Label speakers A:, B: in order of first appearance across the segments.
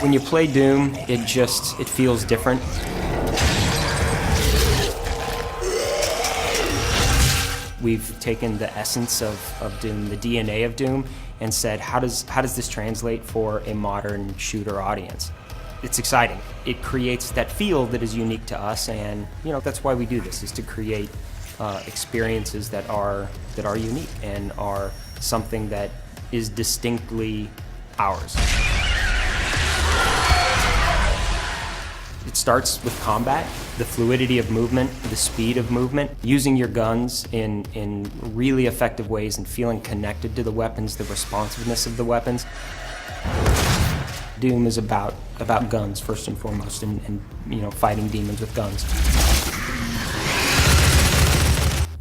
A: When you play Doom, it feels different. We've taken the essence of Doom, the DNA of Doom, and said, how does this translate for a modern shooter audience? It's exciting. It creates that feel that is unique to us, and that's why we do this, is to create experiences that are unique and are something that is distinctly ours. It starts with combat, the fluidity of movement, the speed of movement, using your guns in really effective ways and feeling connected to the weapons, the responsiveness of the weapons. Doom is about guns first and foremost, and fighting demons with guns.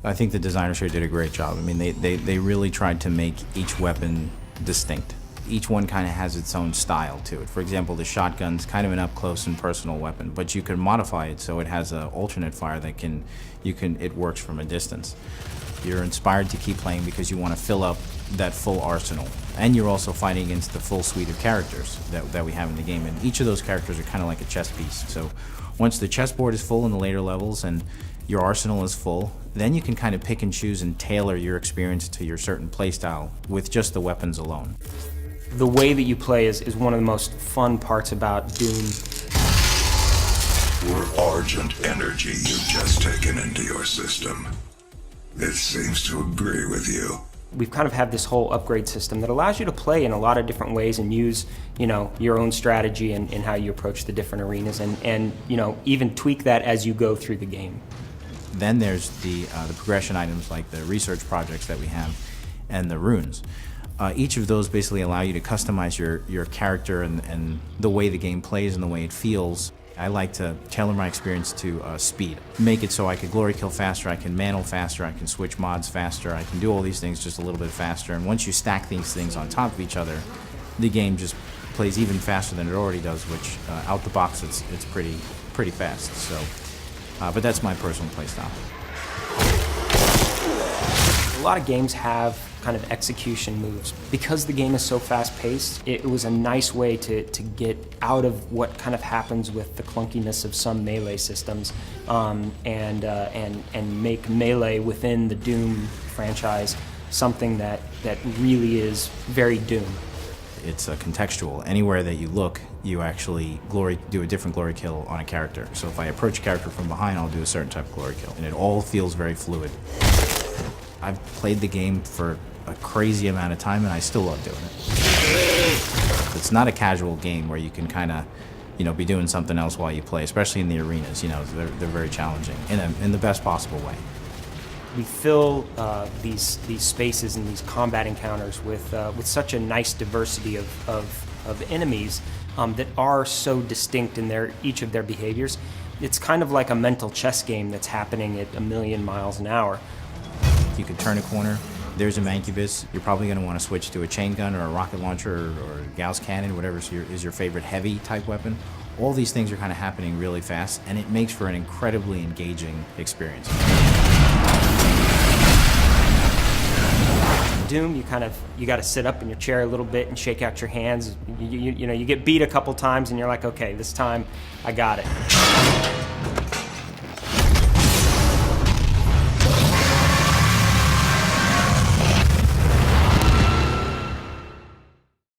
B: I think the designers here did a great job. I mean, they really tried to make each weapon distinct. Each one kind of has its own style to it. For example, the shotgun's kind of an up-close and personal weapon, but you can modify it so it has an alternate fire that it works from a distance. You're inspired to keep playing because you want to fill up that full arsenal. And you're also fighting against the full suite of characters that we have in the game. And each of those characters are kind of like a chess piece. So once the chessboard is full in the later levels and your arsenal is full, then you can kind of pick and choose and tailor your experience to your certain playstyle with just the weapons alone.
A: The way that you play is one of the most fun parts about Doom.
C: Your Argent energy you've just taken into your system. It seems to agree with you.
A: We've kind of had this whole upgrade system that allows you to play in a lot of different ways and use, your own strategy and how you approach the different arenas, and even tweak that as you go through the game.
B: Then there's the progression items like the research projects that we have and the runes. Each of those basically allow you to customize your character and the way the game plays and the way it feels. I like to tailor my experience to speed. Make it so I can glory kill faster, I can mantle faster, I can switch mods faster, I can do all these things just a little bit faster. And once you stack these things on top of each other, the game just plays even faster than it already does, which out the box it's pretty fast. So, but that's my personal playstyle.
A: A lot of games have kind of execution moves. Because the game is so fast-paced, it was a nice way to get out of what kind of happens with the clunkiness of some melee systems, and make melee within the Doom franchise something that really is very Doom.
B: It's contextual. Anywhere that you look, you actually do a different glory kill on a character. So if I approach a character from behind, I'll do a certain type of glory kill, and it all feels very fluid. I've played the game for a crazy amount of time, and I still love doing it. It's not a casual game where you can kind of, be doing something else while you play, especially in the arenas. They're very challenging in the best possible way.
A: We fill these spaces and these combat encounters with such a nice diversity of enemies that are so distinct in each of their behaviors. It's kind of like a mental chess game that's happening at 1,000,000 miles an hour.
B: You can turn a corner, there's a Mancubus, you're probably going to want to switch to a chain gun or a rocket launcher or a Gauss cannon, whatever is your favorite heavy type weapon. All these things are kind of happening really fast, and it makes for an incredibly engaging experience.
A: Doom, you got to sit up in your chair a little bit and shake out your hands. You get beat a couple times and you're like, okay, this time I got it.